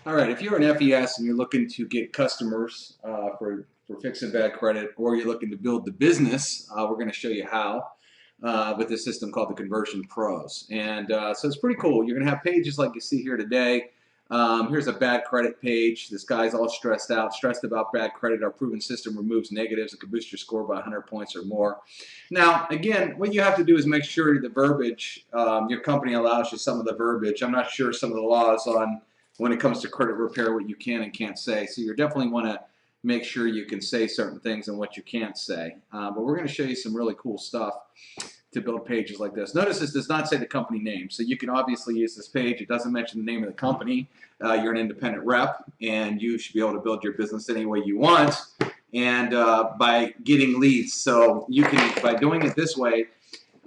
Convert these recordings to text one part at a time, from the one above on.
All right, if you're an FES and you're looking to get customers for fixing bad credit, or you're looking to build the business, we're going to show you how with this system called the Conversion Pros. And so it's pretty cool. You're going to have pages like you see here today. Here's a bad credit page. This guy's all stressed out, stressed about bad credit. Our proven system removes negatives. It can boost your score by 100 points or more. Now, again, what you have to do is make sure the verbiage, your company allows you some of the verbiage. I'm not sure some of the laws on when it comes to credit repair, what you can and can't say. So you definitely want to make sure you can say certain things and what you can't say. But we're going to show you some really cool stuff to build pages like this. Notice this does not say the company name, so you can obviously use this page. It doesn't mention the name of the company. You're an independent rep, and you should be able to build your business any way you want, and by getting leads. So you can, by doing it this way,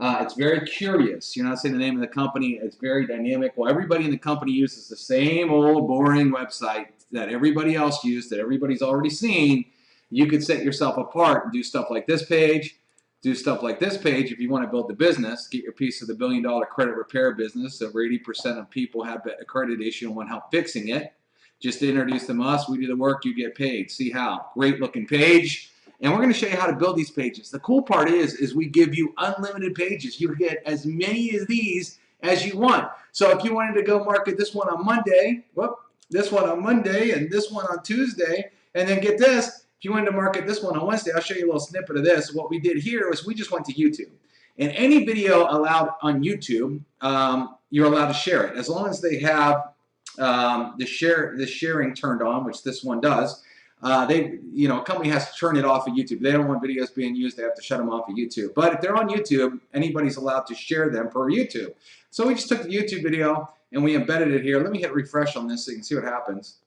it's very curious. You're not saying the name of the company. It's very dynamic. Well, everybody in the company uses the same old boring website that everybody else used, that everybody's already seen. You could set yourself apart and do stuff like this page, do stuff like this page if you want to build the business, get your piece of the $1 billion credit repair business. Over 80% of people have a credit issue and want help fixing it. Just to introduce them to us, we do the work, you get paid. See how? Great looking page. And we're going to show you how to build these pages. The cool part is we give you unlimited pages. You get as many of these as you want. So if you wanted to go market this one on Monday, this one on Monday, and this one on Tuesday, and then get this, if you wanted to market this one on Wednesday, I'll show you a little snippet of this. What we did here was we just went to YouTube. And any video allowed on YouTube, you're allowed to share it. As long as they have the sharing turned on, which this one does. A company has to turn it off of YouTube. They don't want videos being used. They have to shut them off of YouTube. But if they're on YouTube, anybody's allowed to share them per YouTube. So we just took the YouTube video and we embedded it here. Let me hit refresh on this so you can see what happens.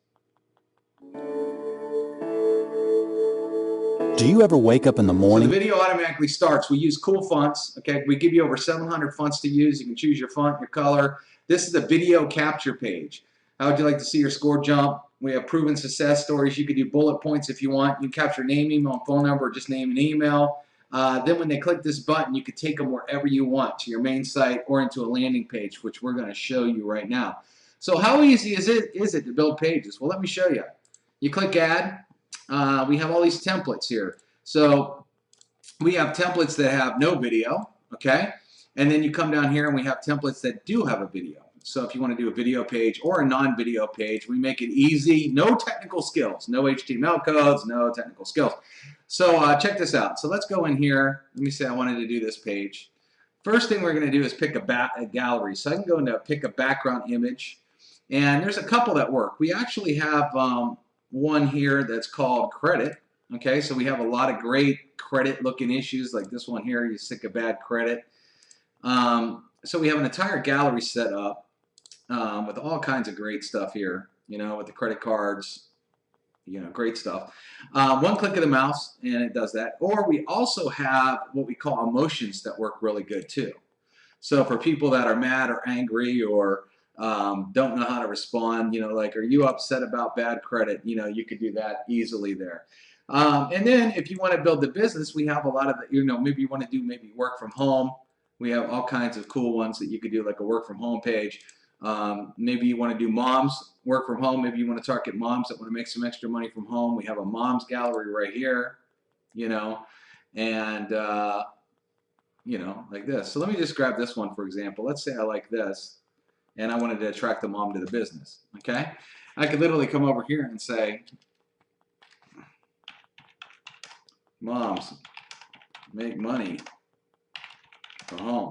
Do you ever wake up in the morning? So the video automatically starts. We use cool fonts. Okay, we give you over 700 fonts to use. You can choose your font, your color. This is a video capture page. How would you like to see your score jump? We have proven success stories. You could do bullet points if you want. You can capture name, email, phone number, or just name and email. Then when they click this button, you could take them wherever you want, to your main site or into a landing page, which we're going to show you right now. So how easy is it to build pages? Well, let me show you. You click add. We have all these templates here. So we have templates that have no video, okay? And then you come down here and we have templates that do have a video. So if you want to do a video page or a non-video page, we make it easy. No technical skills, no HTML codes, no technical skills. So check this out. So let's go in here. Let me say I wanted to do this page. First thing we're going to do is pick a gallery. So I can go into pick a background image. And there's a couple that work. We actually have one here that's called credit. Okay, so we have a lot of great credit looking issues like this one here. You sick of bad credit. So we have an entire gallery set up. With all kinds of great stuff here, with the credit cards, great stuff. One click of the mouse and it does that. Or we also have what we call emotions that work really good too. So for people that are mad or angry or don't know how to respond, like, are you upset about bad credit? You could do that easily there. And then if you want to build the business, we have a lot of, maybe you want to do work from home. We have all kinds of cool ones that you could do, like a work from home page. Maybe you want to do moms work from home. Maybe you want to target moms that want to make some extra money from home. We have a moms gallery right here, and like this. So let me just grab this one, for example. Let's say I like this and I wanted to attract the mom to the business. Okay, I could literally come over here and say, moms make money from home.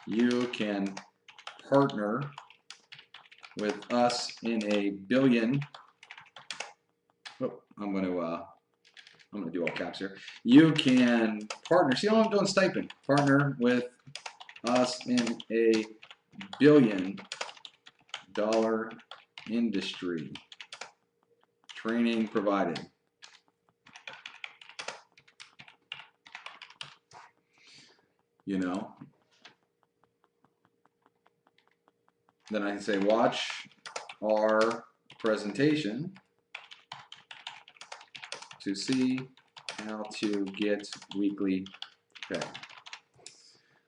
You can partner with us in a billion. Oh, I'm going to do all caps here. You can partner. See how I'm doing stipend? Partner with us in a $1 billion industry. Training provided. Then I can say, watch our presentation to see how to get weekly pay.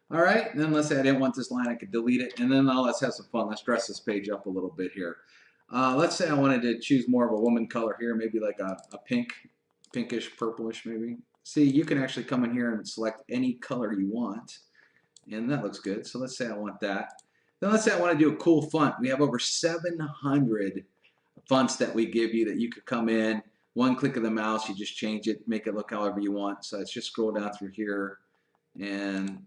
All right, and then let's say I didn't want this line, I could delete it. And then now let's have some fun. Let's dress this page up a little bit here. Let's say I wanted to choose more of a woman color here, maybe like a pink, pinkish, purplish maybe. See, you can actually come in here and select any color you want. And that looks good. So let's say I want that. Then let's say I want to do a cool font. We have over 700 fonts that we give you that you could come in. One click of the mouse, you just change it, make it look however you want. So let's just scroll down through here, and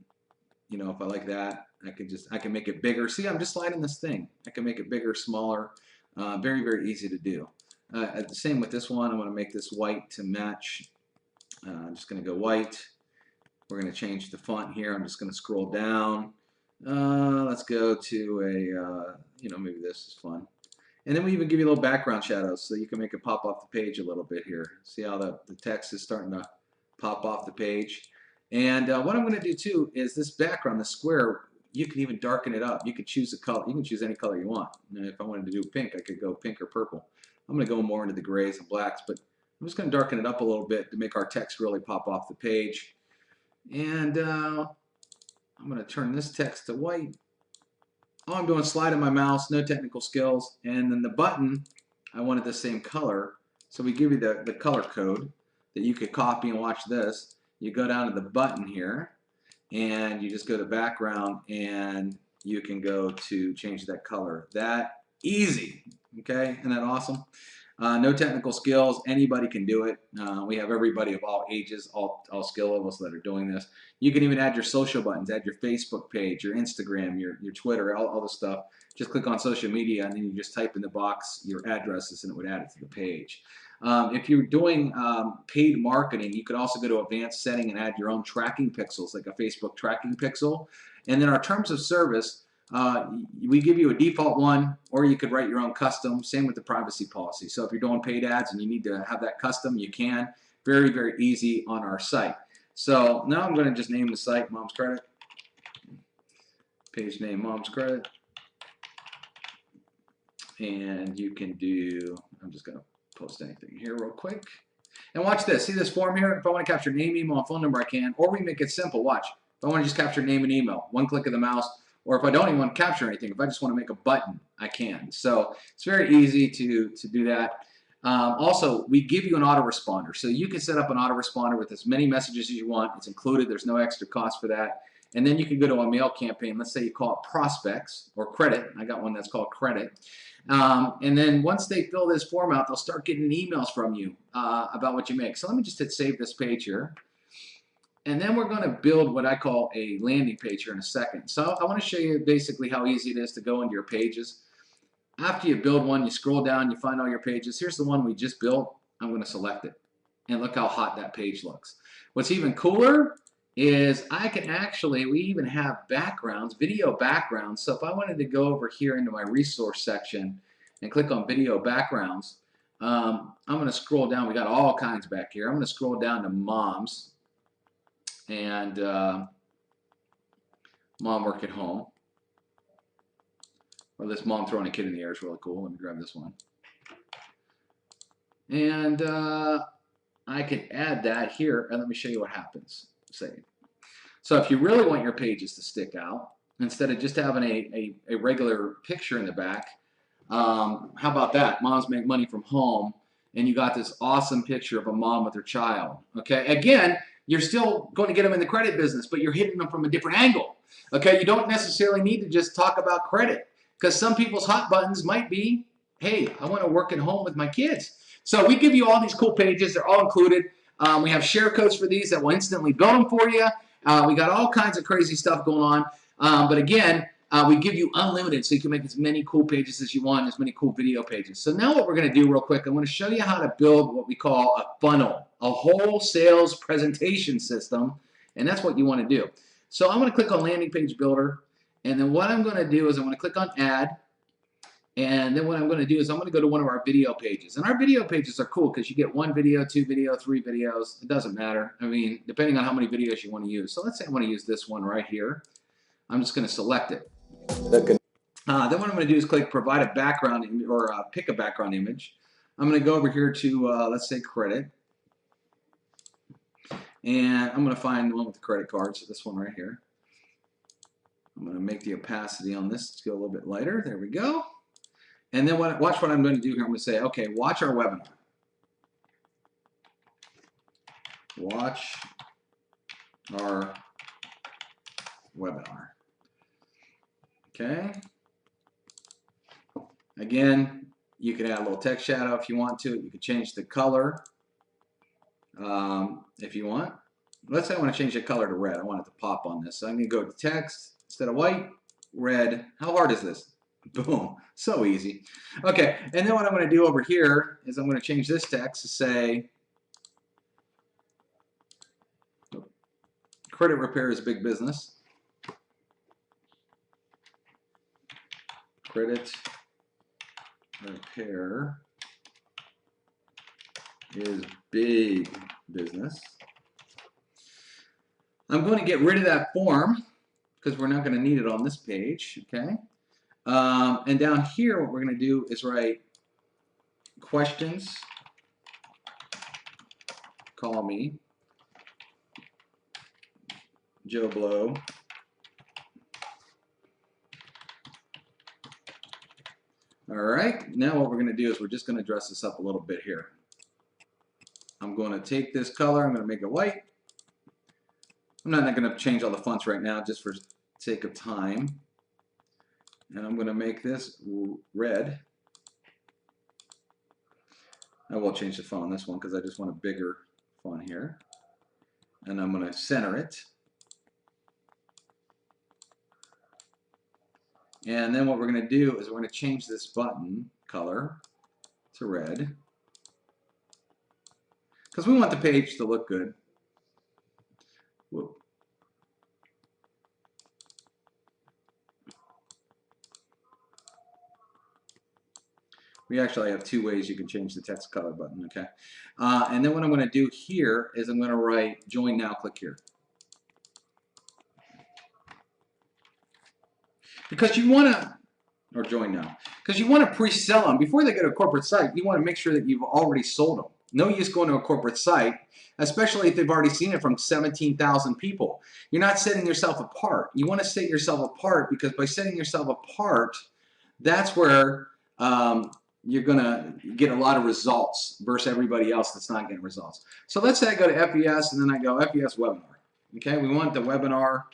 you know, if I like that, I can make it bigger. See, I'm just sliding this thing. I can make it bigger, smaller. Very, very easy to do. The same with this one. I want to make this white to match. I'm just going to go white. We're going to change the font here. I'm just going to scroll down. Let's go to a, you know, maybe this is fun. And then we even give you a little background shadows so you can make it pop off the page a little bit here. See how the text is starting to pop off the page. And what I'm going to do too is this background, the square, you can even darken it up. You can choose a color. You can choose any color you want. And if I wanted to do pink, I could go pink or purple. I'm going to go more into the grays and blacks, but I'm just going to darken it up a little bit to make our text really pop off the page. And I'm going to turn this text to white. All I'm doing is sliding my mouse, no technical skills. And then the button, I wanted the same color. So we give you the color code that you could copy and watch this. You go down to the button here, and you just go to background, and you can go to change that color. That easy, okay? Isn't that awesome? No technical skills. Anybody can do it. We have everybody of all ages, all skill levels that are doing this. You can even add your social buttons, add your Facebook page, your Instagram, your Twitter, all the stuff. Just click on social media, and then you just type in the box your addresses, and it would add it to the page. If you're doing paid marketing, you could also go to advanced setting and add your own tracking pixels, like a Facebook tracking pixel. And then our terms of service, we give you a default one, or you could write your own custom. Same with the privacy policy. So if you're doing paid ads and you need to have that custom, you can. Very, very easy on our site. So now I'm going to just name the site Mom's Credit. Page name Mom's Credit. And you can do, I'm just going to post anything here real quick. And watch this. See this form here? If I want to capture name, email, and phone number, I can. Or we make it simple. Watch. If I want to just capture name and email, one click of the mouse. Or if I don't even want to capture anything, if I just want to make a button, I can. So it's very easy to do that. Also, we give you an autoresponder. So you can set up an autoresponder with as many messages as you want. It's included. There's no extra cost for that. And then you can go to a mail campaign. Let's say you call it prospects or credit. I got one that's called credit. And then once they fill this form out, they'll start getting emails from you about what you make. So let me just hit save this page here. And then we're going to build what I call a landing page here in a second. So I want to show you basically how easy it is to go into your pages. After you build one, you scroll down, you find all your pages. Here's the one we just built. I'm going to select it. And look how hot that page looks. What's even cooler is I can actually, we even have backgrounds, video backgrounds. So if I wanted to go over here into my resource section and click on video backgrounds, I'm going to scroll down. We got all kinds back here. I'm going to scroll down to moms. And mom work at home. Or this mom throwing a kid in the air is really cool. Let me grab this one. And I can add that here, and let me show you what happens. Save. So if you really want your pages to stick out, instead of just having a regular picture in the back, how about that? Moms make money from home, and you got this awesome picture of a mom with her child. Okay, again, you're still going to get them in the credit business, but you're hitting them from a different angle. Okay, you don't necessarily need to just talk about credit, because some people's hot buttons might be, hey, I want to work at home with my kids. So we give you all these cool pages. They're all included. We have share codes for these that will instantly build them for you. We got all kinds of crazy stuff going on. But again, we give you unlimited, so you can make as many cool pages as you want, as many cool video pages. So now what we're going to do real quick, I'm going to show you how to build what we call a funnel, a whole sales presentation system, and that's what you want to do. So I'm going to click on Landing Page Builder, and then what I'm going to do is I'm going to click on Add, and then what I'm going to do is I'm going to go to one of our video pages. And our video pages are cool because you get 1 video, 2 video, 3 videos. It doesn't matter. I mean, depending on how many videos you want to use. So let's say I want to use this one right here. I'm just going to select it. Then what I'm going to do is click Provide a Background or pick a background image. I'm going to go over here to, let's say, Credit. And I'm going to find the one with the credit cards, so this one right here. I'm going to make the opacity on this go a little bit lighter. There we go. And then watch what I'm going to do here. I'm going to say, okay, watch our webinar. Watch our webinar. Okay. Again, you can add a little text shadow if you want to. You can change the color if you want. Let's say I want to change the color to red. I want it to pop on this. So I'm going to go to text instead of white, red. How hard is this? Boom. So easy. Okay. And then what I'm going to do over here is I'm going to change this text to say credit repair is big business. Credit repair is big business. I'm going to get rid of that form because we're not going to need it on this page, okay? And down here, what we're going to do is write questions, call me, Joe Blow. All right, now what we're going to do is we're just going to dress this up a little bit here. I'm going to take this color, I'm going to make it white. I'm not going to change all the fonts right now just for sake of time. And I'm going to make this red. I will change the font on this one because I just want a bigger font here. And I'm going to center it. And then what we're going to do is we're going to change this button color to red. Because we want the page to look good. Whoop. We actually have two ways you can change the text color button, okay? And then what I'm going to do here is I'm going to write join now, click here. Because you want to, or join now, because you want to pre-sell them. Before they go to a corporate site, you want to make sure that you've already sold them. No use going to a corporate site, especially if they've already seen it from 17,000 people. You're not setting yourself apart. You want to set yourself apart because by setting yourself apart, that's where you're going to get a lot of results versus everybody else that's not getting results. So let's say I go to FES and then I go FES webinar. Okay, we want the webinar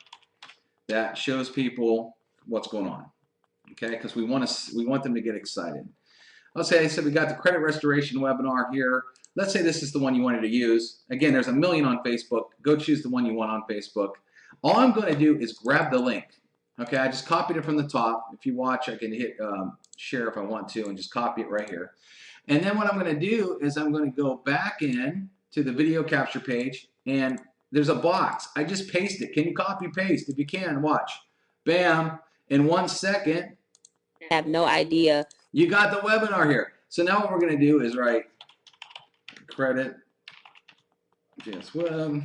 that shows people what's going on. Okay, because we want them to get excited. Let's say I said we got the credit restoration webinar here. Let's say this is the one you wanted to use. Again, there's a million on Facebook. Go choose the one you want on Facebook. All I'm going to do is grab the link. Okay, I just copied it from the top. If you watch, I can hit share if I want to and just copy it right here. And then what I'm going to do is I'm going to go back in to the video capture page and there's a box. I just paste it. Can you copy paste? If you can, watch. Bam. In 1 second. I have no idea. You got the webinar here. So now what we're going to do is write credit JS Web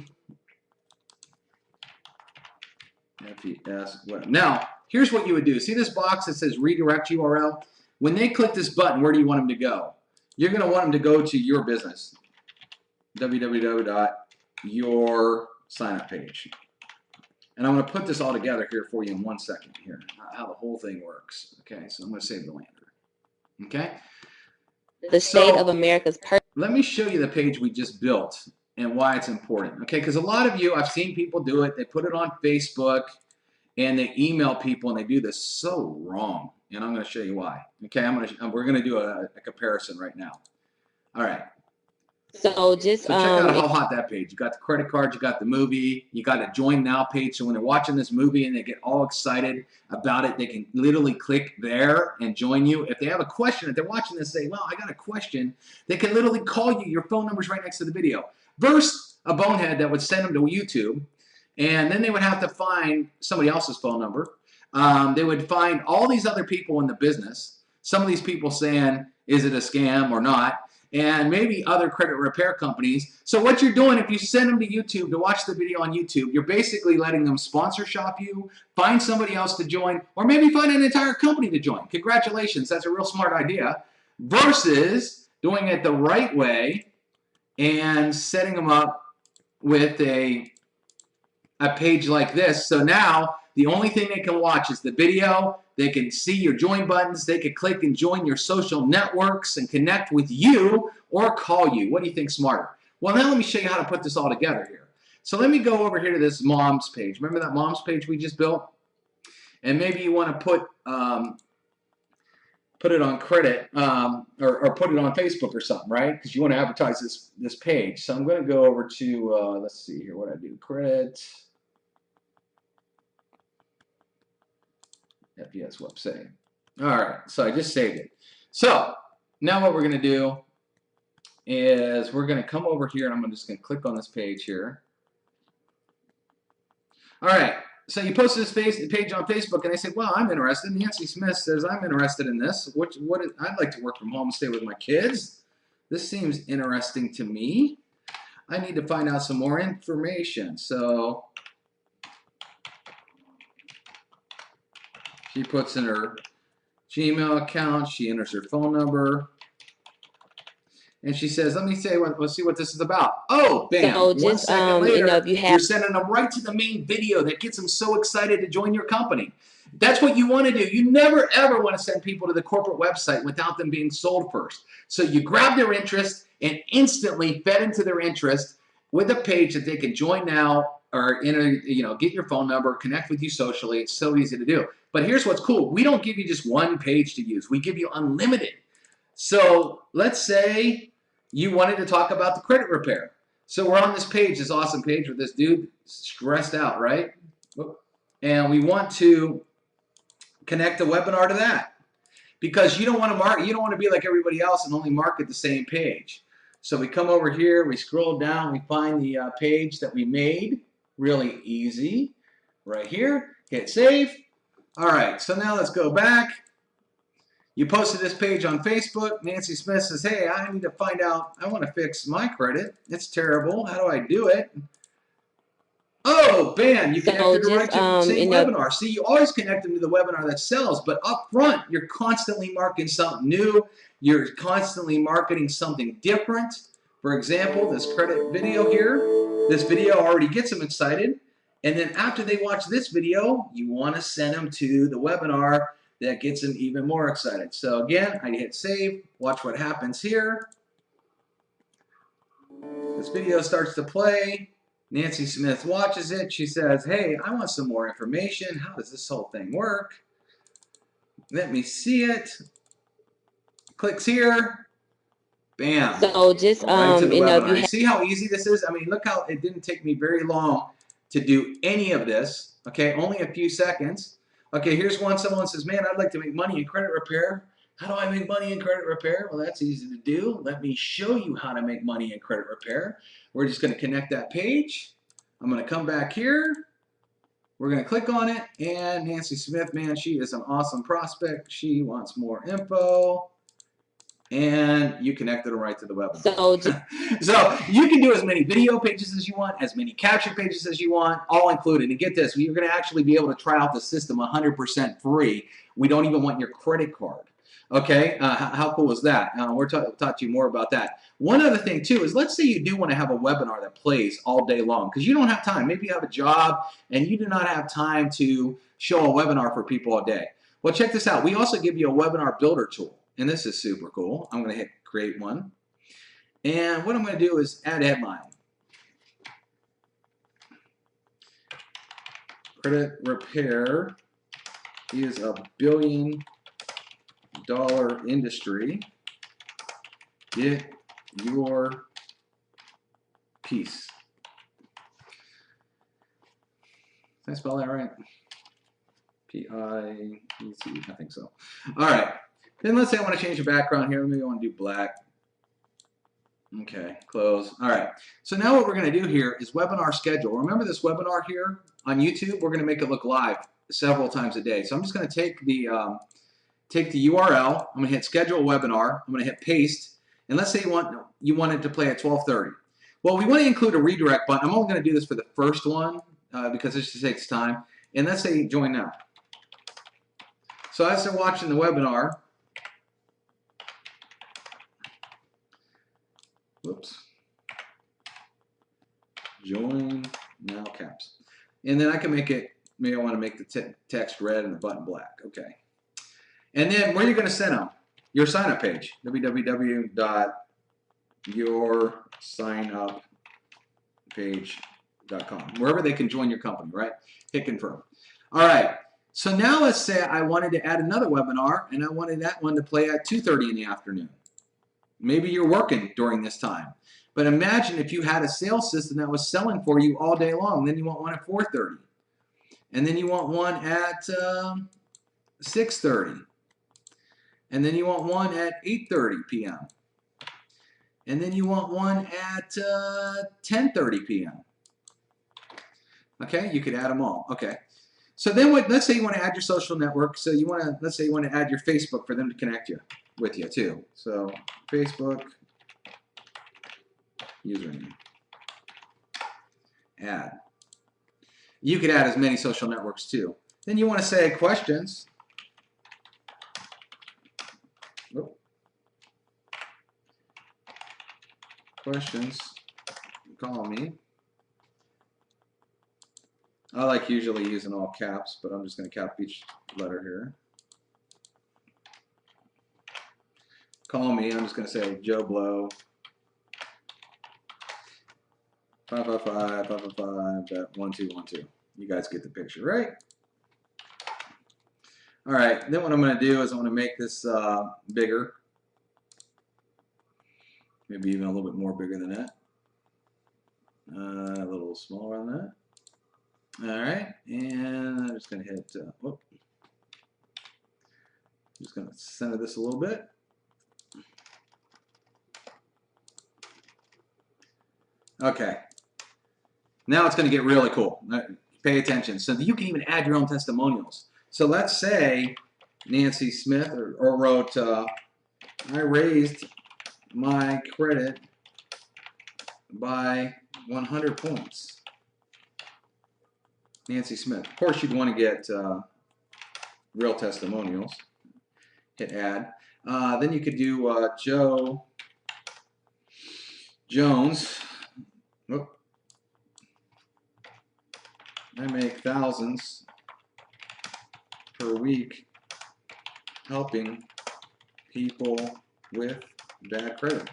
FES Web. Now, here's what you would do. See this box that says redirect URL? When they click this button, where do you want them to go? You're going to want them to go to your business. www.your.signup page. And I'm going to put this all together here for you in 1 second here, how the whole thing works. Okay, so I'm going to save the lander. Okay? The state of America's let me show you the page we just built and why it's important. Okay, because a lot of you, I've seen people do it. They put it on Facebook and they email people and they do this so wrong. And I'm going to show you why. Okay, we're going to do a comparison right now. All right. So just check out how hot that page. You got the credit card, you got the movie, you got a join now page. So when they're watching this movie and they get all excited about it, they can literally click there and join you. If they have a question, if they're watching this, say, well, I got a question, they can literally call you. Your phone number's right next to the video. Versus a bonehead that would send them to YouTube, and then they would have to find somebody else's phone number. They would find all these other people in the business. Some of these people saying, is it a scam or not? And maybe other credit repair companies. So what you're doing, if you send them to YouTube to watch the video on YouTube, you're basically letting them sponsor shop you, find somebody else to join, or maybe find an entire company to join. Congratulations, that's a real smart idea. Versus doing it the right way and setting them up with a page like this. So now The only thing they can watch is the video. They can see your join buttons. They can click and join your social networks and connect with you or call you. What do you think smarter? Well, now let me show you how to put this all together here. So let me go over here to this mom's page. Remember that mom's page we just built? And maybe you want to put it on credit or put it on Facebook or something, right? Because you want to advertise this page. So I'm going to go over to, let's see here what I do. Credit. FES website. All right, so I just saved it. So now what we're going to do is we're going to come over here and I'm just going to click on this page here. All right, so you posted this page on Facebook and I say, well, I'm interested. Nancy Smith says, I'm interested in this. I'd like to work from home and stay with my kids. This seems interesting to me. I need to find out some more information. So she puts in her Gmail account. She enters her phone number. And she says, let's see what this is about. Oh, bam. So 1 just, second later, if you have, you're sending them right to the main video that gets them so excited to join your company. That's what you want to do. You never, ever want to send people to the corporate website without them being sold first. So you grab their interest and instantly fed into their interest with a page that they can join now or get your phone number, connect with you socially. It's so easy to do. But here's what's cool. We don't give you just one page to use. We give you unlimited. So let's say you wanted to talk about the credit repair. So we're on this page, this awesome page with this dude stressed out, right? And we want to connect a webinar to that because you don't want to be like everybody else and only market the same page. So we come over here, we scroll down, we find the page that we made, really easy, right here, hit save. All right, so now let's go back. You posted this page on Facebook. Nancy Smith says, hey, I need to find out, I want to fix my credit. It's terrible. How do I do it? Oh, bam, you connected them right to the same webinar. See, you always connect them to the webinar that sells, but up front, you're constantly marketing something new. You're constantly marketing something different. For example, this credit video here, this video already gets them excited. And then after they watch this video, you want to send them to the webinar that gets them even more excited. So again, I hit save, watch what happens here. This video starts to play. Nancy Smith watches it. She says, hey, I want some more information. How does this whole thing work? Let me see it. Clicks here. Bam. So just, right to the webinar. You see how easy this is? I mean, look how it didn't take me very long to do any of this. Okay, only a few seconds. Okay, here's one. Someone says, man, I'd like to make money in credit repair. How do I make money in credit repair? Well, that's easy to do. Let me show you how to make money in credit repair. We're just going to connect that page. I'm going to come back here. We're going to click on it. And Nancy Smith, man, she is an awesome prospect. She wants more info. And you connected them right to the webinar. So you can do as many video pages as you want, as many capture pages as you want, all included. And get this, you're going to actually be able to try out the system 100% free. We don't even want your credit card. Okay, how cool is that? We're talk to you more about that. One other thing too is, let's say you do want to have a webinar that plays all day long because you don't have time. Maybe you have a job and you do not have time to show a webinar for people all day. Well, check this out. We also give you a webinar builder tool. And this is super cool. I'm going to hit create one. And what I'm going to do is add headline. Credit repair is a billion-dollar industry. Get your piece. Did I spell that right? P-I-E-C, I think so. All right. Then let's say I want to change the background here. Maybe I want to do black. Okay, close. All right. So now what we're going to do here is webinar schedule. Remember this webinar here on YouTube? We're going to make it look live several times a day. So I'm just going to take the URL. I'm going to hit schedule webinar. I'm going to hit paste. And let's say you want it to play at 12:30. Well, we want to include a redirect button. I'm only going to do this for the first one because this just takes time. And let's say join now. So as they're watching the webinar, whoops. Join now caps. And then I can make it maybe I want to make the text red and the button black. Okay. And then where are you going to send them? Your sign up page, www.yoursignuppage.com, wherever they can join your company, right? Hit confirm. All right. So now let's say I wanted to add another webinar and I wanted that one to play at 2:30 in the afternoon. Maybe you're working during this time. But imagine if you had a sales system that was selling for you all day long. Then you want one at 4:30. And then you want one at 6:30. And then you want one at 8:30 p.m. And then you want one at 10:30 p.m. Okay, you could add them all. Okay. So then let's say you want to add your social network. So you want to, let's say you want to add your Facebook for them to connect with you too. So Facebook username. Add. You could add as many social networks too. Then you want to say questions. Oh. Questions. Call me. I like usually using all caps, but I'm just going to cap each letter here. Call me. I'm just going to say Joe Blow. 555-555-1212. You guys get the picture, right? All right. Then what I'm going to do is I'm going to make this bigger. Maybe even a little bit more bigger than that. A little smaller than that. All right, and I'm just going to hit, whoop. I'm just going to center this a little bit. Okay, now it's going to get really cool. Pay attention. So you can even add your own testimonials. So let's say Nancy Smith or wrote, I raised my credit by 100 points. Nancy Smith. Of course, you'd want to get real testimonials. Hit add. Then you could do Joe Jones. Whoop. I make thousands per week helping people with bad credit.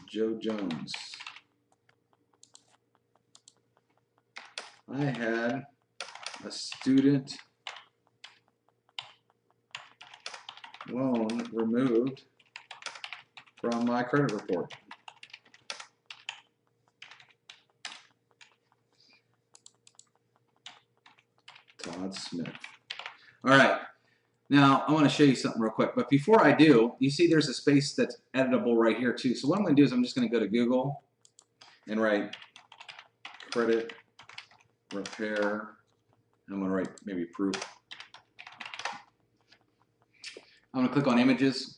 Joe Jones. I had a student loan removed from my credit report. Todd Smith. All right. Now, I want to show you something real quick. But before I do, you see there's a space that's editable right here, too. So what I'm going to do is I'm just going to go to Google and write credit repair. I'm going to write maybe proof. I'm going to click on images.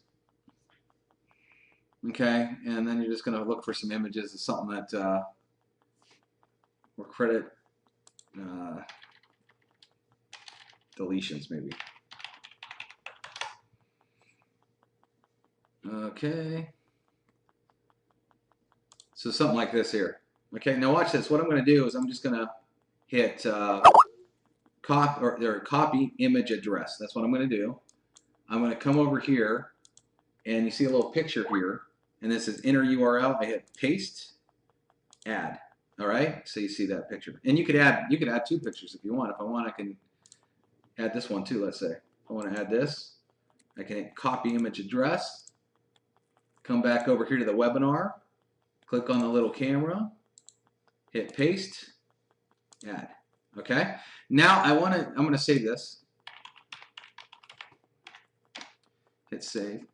Okay, and then you're just going to look for some images of something that or credit deletions maybe. Okay. So something like this here. Okay, now watch this. What I'm going to do is I'm just going to hit copy image address. That's what I'm going to do. I'm going to come over here, and you see a little picture here, and this is enter URL. I hit paste, add. All right, so you see that picture, and you could add two pictures if you want. If I want, I can add this one too. Let's say I want to add this. I can hit copy image address. Come back over here to the webinar. Click on the little camera. Hit paste, add. Okay. Now I'm going to save this. Hit save.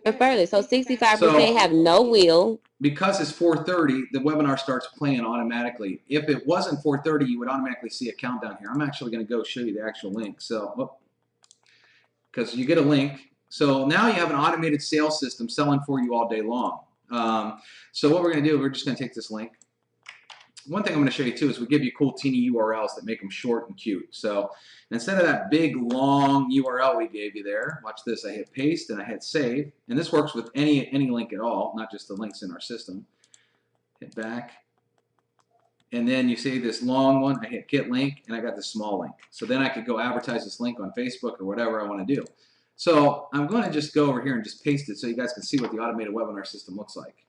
But further, so 65% have no will. Because it's 4:30, the webinar starts playing automatically. If it wasn't 4:30, you would automatically see a countdown here. I'm actually going to go show you the actual link. So, because you get a link. So now you have an automated sales system selling for you all day long. So what we're going to do, we're just going to take this link. One thing I'm going to show you too is we give you cool teeny URLs that make them short and cute. So instead of that big long URL we gave you there, watch this. I hit paste and I hit save, and this works with any link at all, not just the links in our system. Hit back, And then you see this long one, I hit get link, and I got this small link. So then I could go advertise this link on Facebook or whatever I want to do. So I'm going to just go over here and just paste it so you guys can see what the automated webinar system looks like.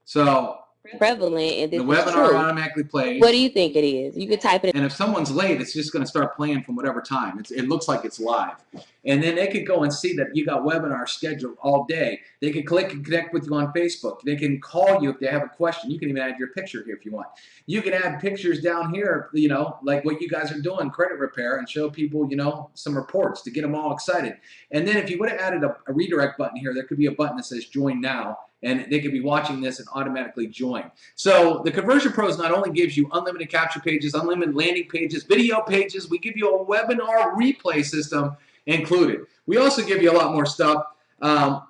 So Prevalent, and the this is webinar true. automatically plays. What do you think it is? You can type it in. And if someone's late, it's just going to start playing from whatever time. It looks like it's live. And then they could go and see that you got webinars scheduled all day. They can click and connect with you on Facebook. They can call you if they have a question. You can even add your picture here if you want. You can add pictures down here, you know, like what you guys are doing, credit repair, and show people, you know, some reports to get them all excited. And then if you would have added a redirect button here, there could be a button that says join now. And they could be watching this and automatically join. So the Conversion Pros not only gives you unlimited capture pages, unlimited landing pages, video pages, we give you a webinar replay system included. We also give you a lot more stuff.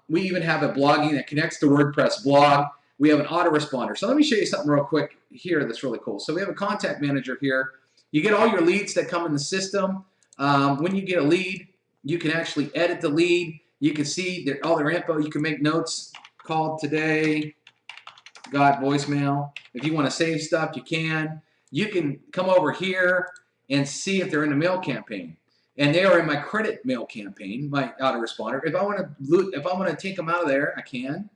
We even have a blogging that connects to WordPress blog. We have an autoresponder. So let me show you something real quick here that's really cool. So we have a contact manager here. You get all your leads that come in the system. When you get a lead, you can actually edit the lead. You can see all their info. You can make notes. Called today, got voicemail. If you want to save stuff, you can. You can come over here and see if they're in the mail campaign. And they are in my credit mail campaign, my autoresponder. If I want to take them out of there, I can.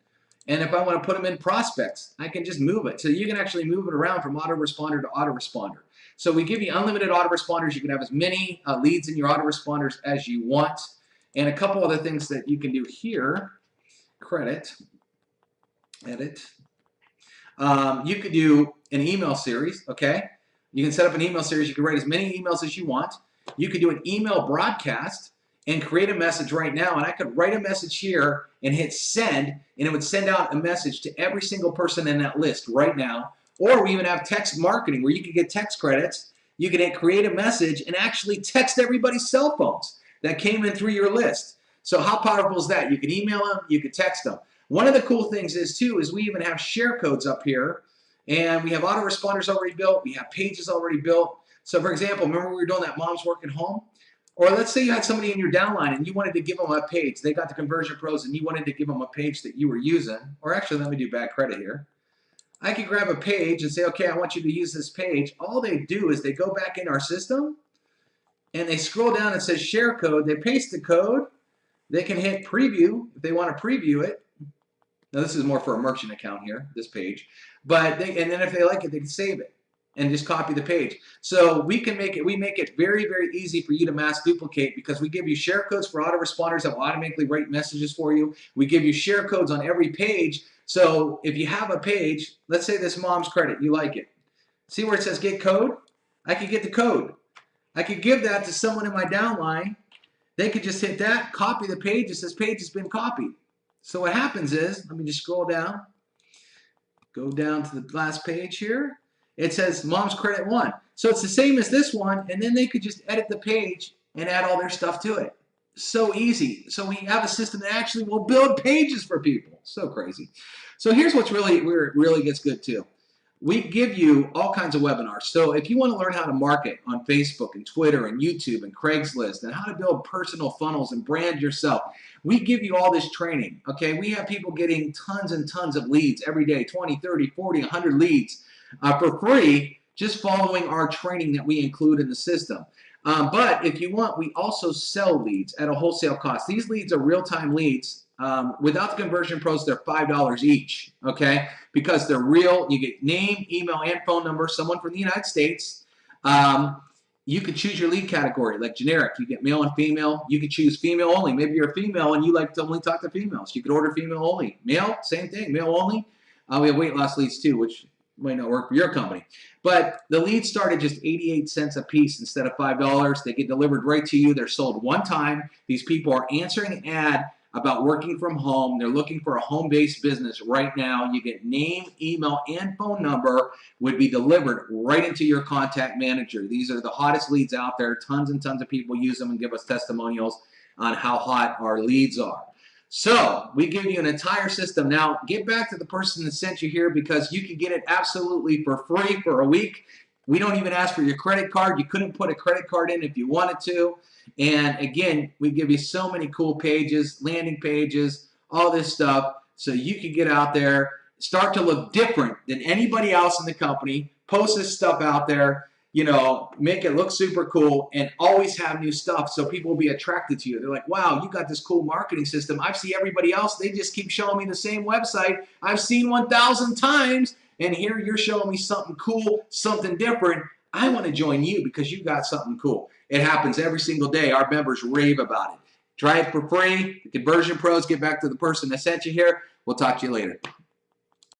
And if I want to put them in prospects, I can just move it. So you can actually move it around from autoresponder to autoresponder. So we give you unlimited autoresponders. You can have as many leads in your autoresponders as you want. And a couple other things that you can do here. Credit. Edit. You could do an email series, okay? You can set up an email series. You can write as many emails as you want. You could do an email broadcast and create a message right now. And I could write a message here and hit send, and it would send out a message to every single person in that list right now. Or we even have text marketing where you can get text credits. You can create a message and actually text everybody's cell phones that came in through your list. So how powerful is that? You can email them, you can text them. One of the cool things is, too, is we even have share codes up here, and we have autoresponders already built. We have pages already built. So, for example, remember we were doing that Mom's Working Home? Or let's say you had somebody in your downline, and you wanted to give them a page. They got the Conversion Pros, and you wanted to give them a page that you were using. Or actually, let me do bad credit here. I could grab a page and say, okay, I want you to use this page. All they do is they go back in our system, and they scroll down and it says share code. They paste the code. They can hit preview if they want to preview it. Now this is more for a merchant account here, this page. But and then if they like it, they can save it and just copy the page. So we make it very, very easy for you to mass duplicate because we give you share codes for autoresponders that will automatically write messages for you. We give you share codes on every page. So if you have a page, let's say this Mom's Credit, you like it. See where it says get code? I could get the code. I could give that to someone in my downline. They could just hit that, copy the page. It says page has been copied. So what happens is, let me just scroll down, go down to the last page here. It says Mom's Credit 1. So it's the same as this one, and then they could just edit the page and add all their stuff to it. So easy. So we have a system that actually will build pages for people. So crazy. So here's what's where it really gets good too. We give you all kinds of webinars. So if you want to learn how to market on Facebook and Twitter and YouTube and Craigslist and how to build personal funnels and brand yourself, we give you all this training, okay? We have people getting tons and tons of leads every day, 20, 30, 40, 100 leads for free, just following our training that we include in the system. But if you want, we also sell leads at a wholesale cost. These leads are real-time leads. Without the Conversion Pros, they're $5 each, okay? Because they're real. You get name, email, and phone number, someone from the United States. You can choose your lead category, like generic. You get male and female. You could choose female only. Maybe you're a female and you like to only talk to females. You could order female only. Male, same thing, male only. We have weight loss leads too, which might not work for your company. But the leads start at just 88 cents a piece instead of $5. They get delivered right to you. They're sold one time. These people are answering an ad about working from home. They're looking for a home-based business right now. You get name, email, and phone number would be delivered right into your contact manager. These are the hottest leads out there. Tons and tons of people use them and give us testimonials on how hot our leads are. So we give you an entire system. Now, get back to the person that sent you here because you can get it absolutely for free for a week. We don't even ask for your credit card. You couldn't put a credit card in if you wanted to. And again, we give you so many cool pages, landing pages, all this stuff, so you can get out there, start to look different than anybody else in the company, post this stuff out there, you know, make it look super cool, and always have new stuff so people will be attracted to you. They're like, wow, you got this cool marketing system. I see everybody else, they just keep showing me the same website I've seen 1,000 times, and here you're showing me something cool, something different. I want to join you because you got something cool. It happens every single day. Our members rave about it. Try it for free. The Conversion Pros, get back to the person that sent you here. We'll talk to you later.